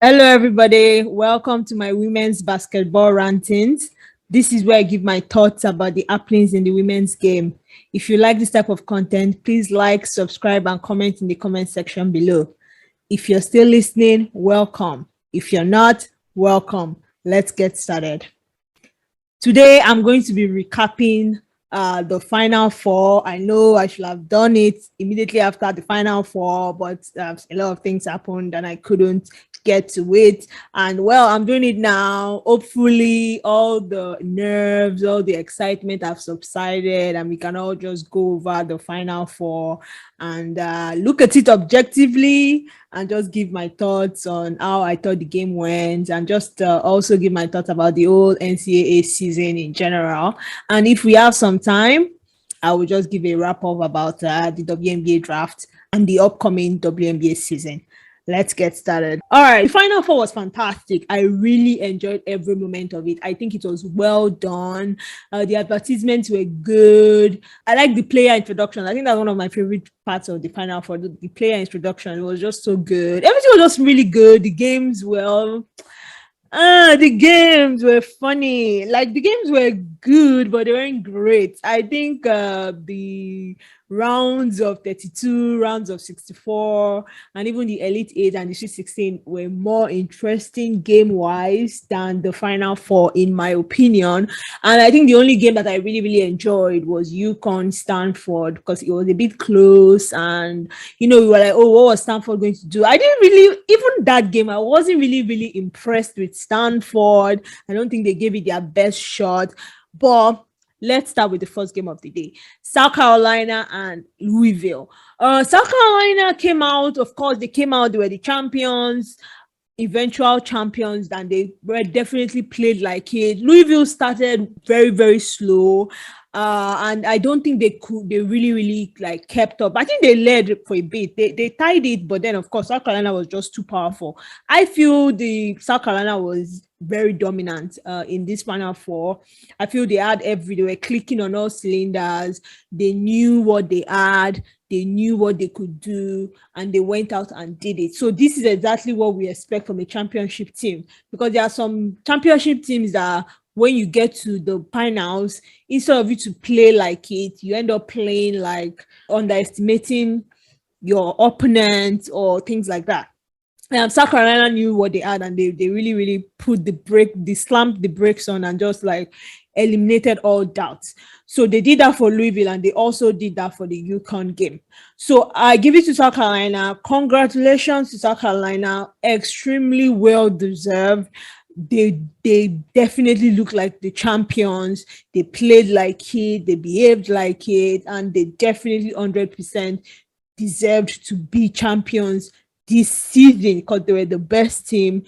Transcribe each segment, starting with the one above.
Hello, everybody. Welcome to my women's basketball rantings. This is where I give my thoughts about the happenings in the women's game. If you like this type of content, please like, subscribe, and comment in the comment section below. If you're still listening, welcome. If you're not, welcome. Let's get started. Today, I'm going to be recapping the Final Four. I know I should have done it immediately after the Final Four, but a lot of things happened and I couldn't get to it. And well, I'm doing it now. Hopefully, all the nerves, all the excitement have subsided, and we can all just go over the Final Four and look at it objectively and just give my thoughts on how I thought the game went, and just also give my thoughts about the whole NCAA season in general. And if we have some time, I will just give a wrap up about the WNBA draft and the upcoming WNBA season. Let's get started. All right, the Final Four was fantastic. I really enjoyed every moment of it. I think it was well done. The advertisements were good. I like the player introduction. I think that's one of my favorite parts of the Final Four. The player introduction was just so good. Everything was just really good. The games were funny. Like, the games were good, but they weren't great. I think the rounds of 32, rounds of 64, and even the Elite 8 and the Sweet 16 were more interesting game-wise than the Final Four, in my opinion. And I think the only game that I really, really enjoyed was UConn Stanford, because it was a bit close, and we were like, oh, what was Stanford going to do? I didn't really, even that game, I wasn't really, really impressed with Stanford. I don't think they gave it their best shot. But let's start with the first game of the day. South Carolina and Louisville. South Carolina came out, of course, they were the champions, eventual champions, and they were definitely played like it. Louisville started very, very slow. And I don't think they really like kept up. I think they led for a bit. They tied it, but then of course South Carolina was just too powerful. I feel the South Carolina was very dominant in this Final Four. I feel they were clicking on all cylinders. They knew what they had. They knew what they could do, and they went out and did it. So this is exactly what we expect from a championship team, because there are some championship teams that when you get to the finals, instead of you to play like it, you end up playing like underestimating your opponent or things like that. South Carolina knew what they had, and they really, really they slammed the brakes on and just like eliminated all doubts. So they did that for Louisville, and they also did that for the UConn game. So I give it to South Carolina. Congratulations to South Carolina. Extremely well deserved. They definitely look like the champions. They played like it, they behaved like it, and they definitely 100% deserved to be champions this season, because they were the best team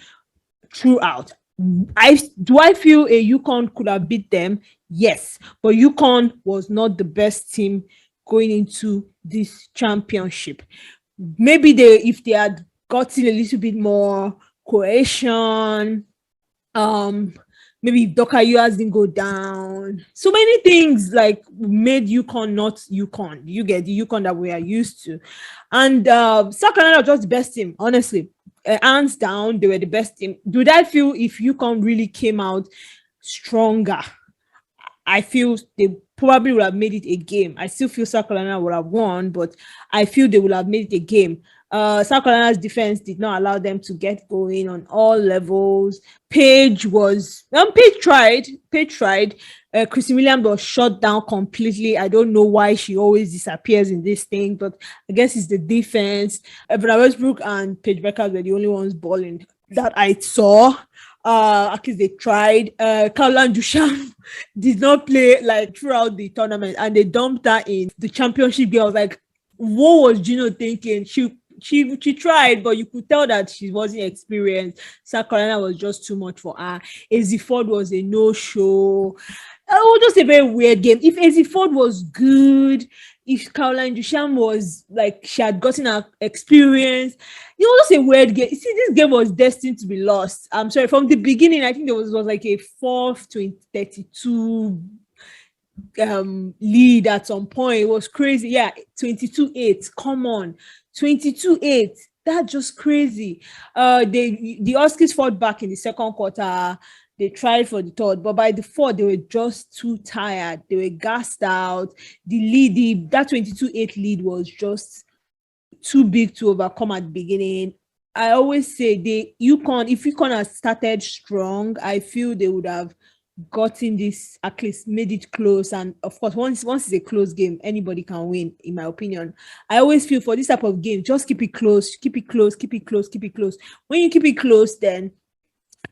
throughout. Do I feel a UConn could have beat them? Yes, but UConn was not the best team going into this championship. Maybe if they had gotten a little bit more cohesion, maybe Doka US didn't go down. So many things like made UConn not UConn. You get the UConn that we are used to. And South Carolina was just the best team, honestly. Hands down, they were the best team. Do I feel if UConn really came out stronger, I feel they probably would have made it a game. I still feel South Carolina would have won, but I feel they would have made it a game. South Carolina's defense did not allow them to get going on all levels. Paige tried. Chrissy Williams was shut down completely. I don't know why she always disappears in this thing, but I guess it's the defense. Evan Westbrook and Paige Beckers were the only ones balling that I saw. At least they tried. Caroline Duchamp did not play like throughout the tournament, and they dumped her in the championship game. I was like, what was Gino thinking? She tried, but you could tell that she wasn't experienced. South Carolina was just too much for her. Azzi Ford was a no-show. It was just a very weird game. If Azzi Ford was good, if Caroline Duchamp was like, she had gotten her experience, it was just a weird game. See, this game was destined to be lost. I'm sorry, from the beginning, I think there was like a 4th to 32 lead at some point. It was crazy. Yeah, 22-8. Come on. 22-8. That's just crazy. The Huskies fought back in the second quarter. They tried for the third, but by the fourth, they were just too tired. They were gassed out. That 22-8 lead was just too big to overcome at the beginning. I always say if UConn had started strong, I feel they would have gotten this, at least made it close. And of course, once it's a close game, anybody can win, in my opinion. I always feel for this type of game, just keep it close, keep it close, keep it close, keep it close. When you keep it close, then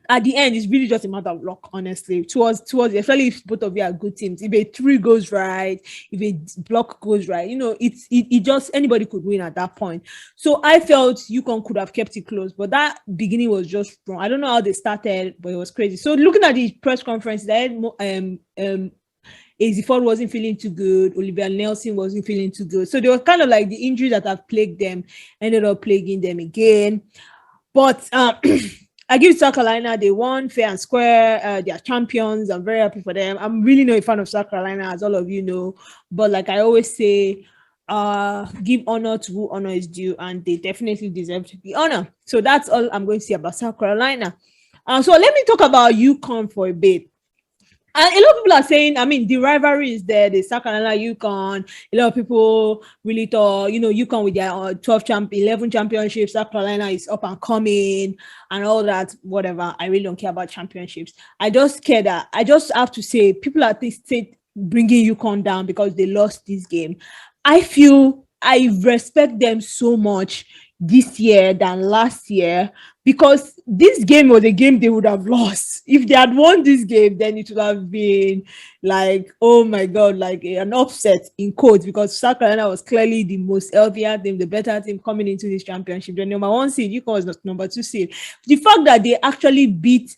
at the end, it's really just a matter of luck, honestly. Towards, especially if both of you are good teams. If a three goes right, if a block goes right, it just, anybody could win at that point. So I felt UConn could have kept it close, but that beginning was just wrong. I don't know how they started, but it was crazy. So looking at the press conference, AZ Ford wasn't feeling too good. Olivia Nelson wasn't feeling too good. So they were kind of like the injuries that have plagued them ended up plaguing them again. But I give South Carolina, they won fair and square. They are champions. I'm very happy for them. I'm really not a fan of South Carolina, as all of you know. But like I always say, give honor to who honor is due, and they definitely deserve to be honored. So that's all I'm going to say about South Carolina. So let me talk about UConn for a bit. And a lot of people are saying, I mean, the rivalry is there. The South Carolina UConn. A lot of people really thought, UConn with their 11 championships, South Carolina is up and coming and all that, whatever. I really don't care about championships. I just care that I just have to say, people are bringing UConn down because they lost this game. I feel I respect them so much this year than last year, because this game was a game they would have lost. If they had won this game, then it would have been like, oh my God, like an upset in quotes, because South Carolina was clearly the most healthier team, the better team coming into this championship. The number one seed, UConn was the number two seed. The fact that they actually beat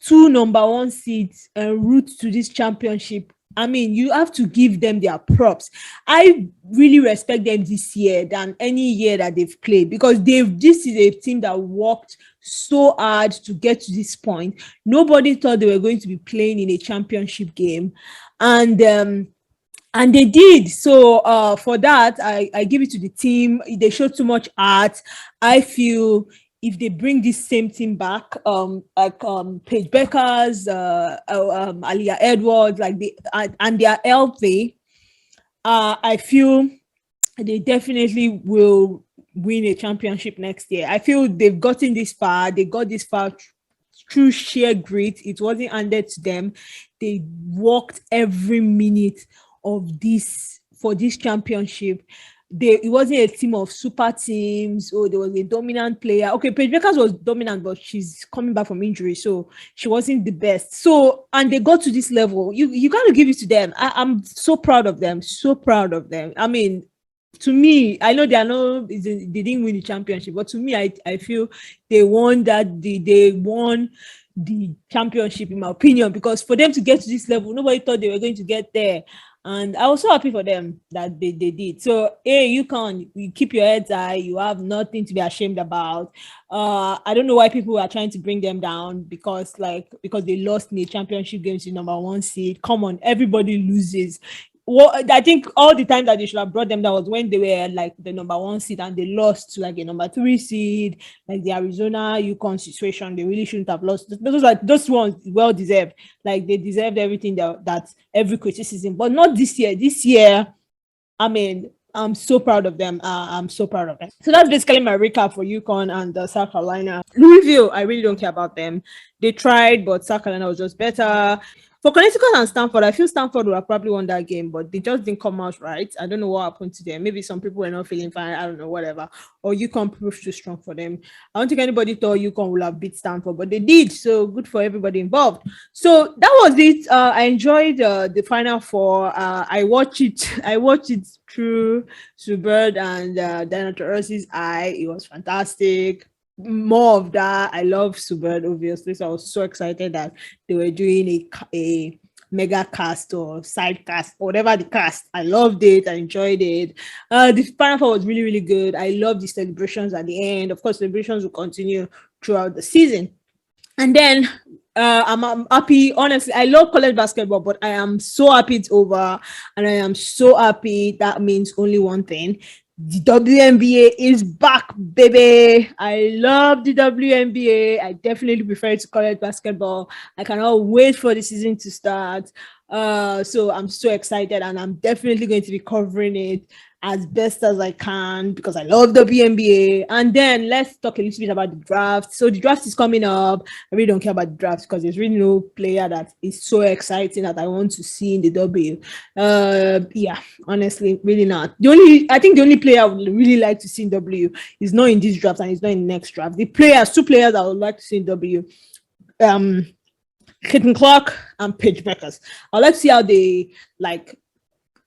two number one seeds en route to this championship, I mean, you have to give them their props. I really respect them this year than any year that they've played, because this is a team that worked so hard to get to this point. Nobody thought they were going to be playing in a championship game, and they did. So for that, I give it to the team. They showed too much heart. I feel if they bring this same team back, like Paige Beckers, Aliyah Edwards, and they are healthy, I feel they definitely will win a championship next year. I feel they've gotten this far. They got this far through sheer grit. It wasn't handed to them. They worked every minute of this for this championship. It wasn't a team of super teams. There was a dominant player. Okay, Paige Beckers was dominant, but she's coming back from injury, so she wasn't the best. So, and they got to this level. You got to give it to them. I'm so proud of them. So proud of them. I mean, to me, I know they didn't win the championship, but to me, I feel they won the championship, in my opinion, because for them to get to this level, nobody thought they were going to get there. And I was so happy for them that they did. So, you keep your heads high. You have nothing to be ashamed about. I don't know why people are trying to bring them down because they lost in the championship game to number one seed. Come on, everybody loses. I think all the time that they should have brought them down was when they were like the number one seed and they lost to like a number three seed, like the Arizona UConn situation. They really shouldn't have lost. Those ones well deserved. Like they deserved everything that every criticism, but not this year. This year, I mean, I'm so proud of them. I'm so proud of them. So that's basically my recap for UConn and South Carolina. Louisville, I really don't care about them. They tried, but South Carolina was just better. For Connecticut and Stanford, I feel Stanford would have probably won that game, but they just didn't come out right. I don't know what happened to them. Maybe some people were not feeling fine. I don't know, whatever. Or UConn proved too strong for them. I don't think anybody thought UConn would have beat Stanford, but they did. So good for everybody involved. So that was it. I enjoyed the Final Four. I watched it through Subird and Diana Taurasi's eye. It was fantastic. More of that. I love Subird, obviously, so I was so excited that they were doing a mega cast or side cast or whatever the cast. I loved it. I enjoyed it. The Final Four was really, really good. I love the celebrations at the end. Of course, celebrations will continue throughout the season. And then I'm happy. Honestly, I love college basketball, but I am so happy it's over, and I am so happy. That means only one thing. The WNBA is back, baby. I love the WNBA. I definitely prefer it to college basketball. I cannot wait for the season to start. So I'm so excited, and I'm definitely going to be covering it as best as I can because I love WNBA. And then let's talk a little bit about the draft. So the draft is coming up. I really don't care about the draft because there's really no player that is so exciting that I want to see in the W. Yeah, honestly, really not. I think the only player I would really like to see in W is not in this draft and it's not in the next draft. Two players I would like to see in W, Kitten Clark and Paige Beckers. I'd like to see how they like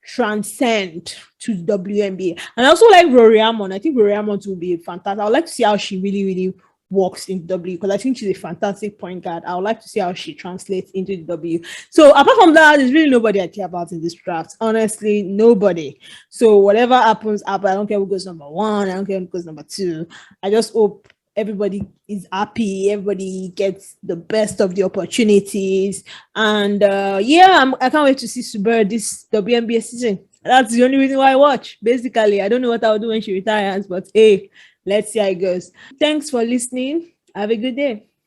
transcend to the WNBA. And I also like Rory Hammond. I think Rory Hammond will be fantastic. I would like to see how she really, really works in W because I think she's a fantastic point guard. I would like to see how she translates into the W. So apart from that, there's really nobody I care about in this draft. Honestly, nobody. So whatever happens, I don't care who goes number 1. I don't care who goes number 2. I just hope everybody is happy, everybody gets the best of the opportunities, and I can't wait to see Suber this WNBA season. That's the only reason why I watch. Basically, I don't know what I'll do when she retires, but hey, let's see how it goes. Thanks for listening. Have a good day.